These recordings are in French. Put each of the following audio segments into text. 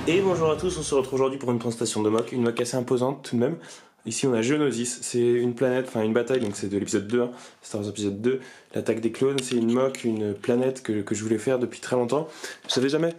Et bonjour à tous, on se retrouve aujourd'hui pour une présentation de mock, une mock assez imposante tout de même. Ici on a Geonosis, c'est une planète, enfin une bataille, donc c'est de l'épisode 2, hein, Star Wars épisode 2, l'attaque des clones, c'est une mock, une planète que je voulais faire depuis très longtemps. Je savais jamais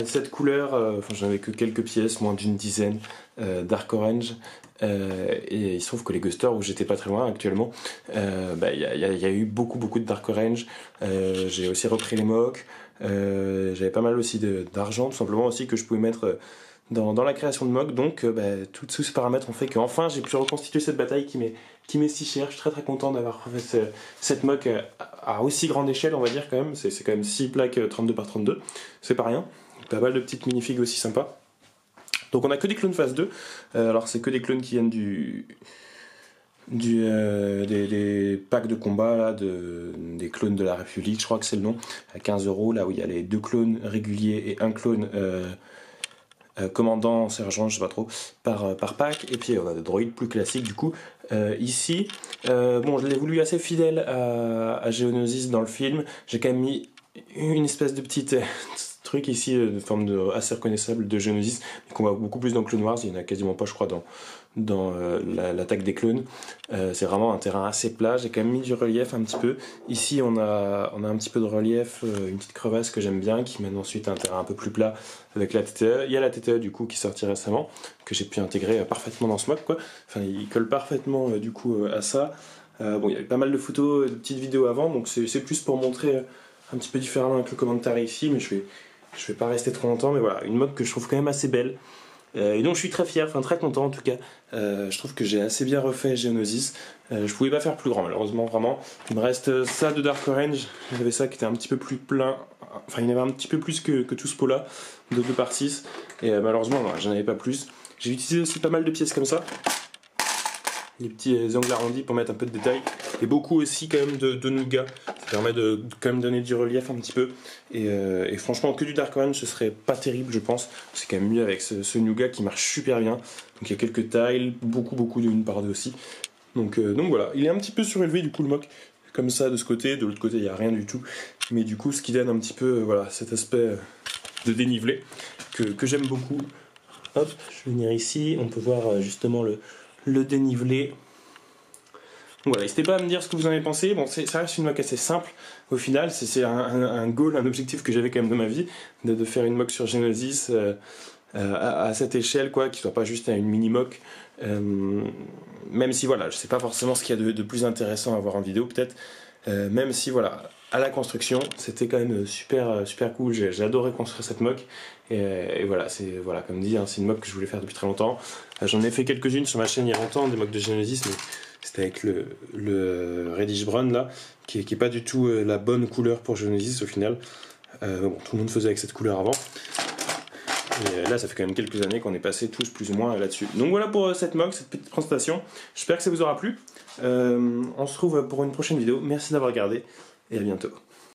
cette couleur, enfin j'en avais que quelques pièces, moins d'une dizaine, Dark Orange, et il se trouve que les Gusters, où j'étais pas très loin actuellement, y a eu beaucoup de Dark Orange, j'ai aussi repris les mocks, j'avais pas mal aussi d'argent tout simplement aussi que je pouvais mettre dans la création de mock, donc tous ces paramètres ont fait qu'enfin j'ai pu reconstituer cette bataille qui m'est si chère. Je suis très content d'avoir fait cette mock à aussi grande échelle, on va dire quand même. C'est quand même 6 plaques 32 par 32, c'est pas rien. Pas mal de petites minifigs aussi sympas. Donc on a que des clones phase 2, alors c'est que des clones qui viennent des packs de combat là, des clones de la République, je crois que c'est le nom, à 15 €, là où il y a les 2 clones réguliers et un clone commandant, sergent, je sais pas trop, par pack. Et puis on a des droïdes plus classiques du coup. Ici, bon, je l'ai voulu assez fidèle à Geonosis dans le film. J'ai quand même mis une espèce de petite truc ici de forme assez reconnaissable de Geonosis, mais qu'on voit beaucoup plus dans Clone Wars. Il y en a quasiment pas, je crois, dans l'attaque des clones. C'est vraiment un terrain assez plat. J'ai quand même mis du relief un petit peu. Ici on a un petit peu de relief, une petite crevasse que j'aime bien, qui mène ensuite à un terrain un peu plus plat avec la TTE. Il y a la TTE du coup qui est sortie récemment, que j'ai pu intégrer parfaitement dans ce mock quoi. Enfin il colle parfaitement du coup à ça. Bon, il y avait pas mal de photos, de petites vidéos avant, donc c'est plus pour montrer un petit peu différemment avec le commentaire ici, mais je vais pas rester trop longtemps. Mais voilà, une mock que je trouve quand même assez belle. Et donc je suis très fier, enfin très content en tout cas. Je trouve que j'ai assez bien refait Geonosis. Je pouvais pas faire plus grand malheureusement, vraiment. Il me reste ça de Dark Orange. J'avais ça qui était un petit peu plus plein. Enfin il y en avait un petit peu plus que tout ce pot là, de 2 par 6. Et malheureusement j'en avais pas plus. J'ai utilisé aussi pas mal de pièces comme ça. Les petits angles arrondis pour mettre un peu de détail. Et beaucoup aussi quand même de nougat. Ça permet de quand même donner du relief un petit peu. Et franchement, que du Dark Orange, ce serait pas terrible, je pense. C'est quand même mieux avec ce nougat qui marche super bien. Donc il y a quelques tiles, beaucoup de 1 par 2 aussi. Donc voilà, il est un petit peu surélevé du coup le mock. Comme ça de ce côté, de l'autre côté il n'y a rien du tout. Mais du coup ce qui donne un petit peu voilà, cet aspect de dénivelé que j'aime beaucoup. Hop, je vais venir ici, on peut voir justement le dénivelé. Voilà, n'hésitez pas à me dire ce que vous en avez pensé. Bon, ça reste une mock assez simple au final. C'est un goal, un objectif que j'avais quand même dans ma vie, de faire une mock sur Geonosis à cette échelle, quoi, qui soit pas juste une mini mock. Même si voilà, je sais pas forcément ce qu'il y a de plus intéressant à voir en vidéo, peut-être. Même si voilà, à la construction, c'était quand même super cool. J'ai adoré construire cette mock. Et voilà, voilà, comme dit, hein, c'est une mock que je voulais faire depuis très longtemps. J'en ai fait quelques-unes sur ma chaîne il y a longtemps, des mocks de Geonosis, mais c'était avec le Reddish Brown là, qui est pas du tout la bonne couleur pour Geonosis au final. Bon, tout le monde faisait avec cette couleur avant. Et là, ça fait quand même quelques années qu'on est passé tous plus ou moins là-dessus. Donc voilà pour cette mock, cette petite présentation. J'espère que ça vous aura plu. On se retrouve pour une prochaine vidéo. Merci d'avoir regardé et à bientôt.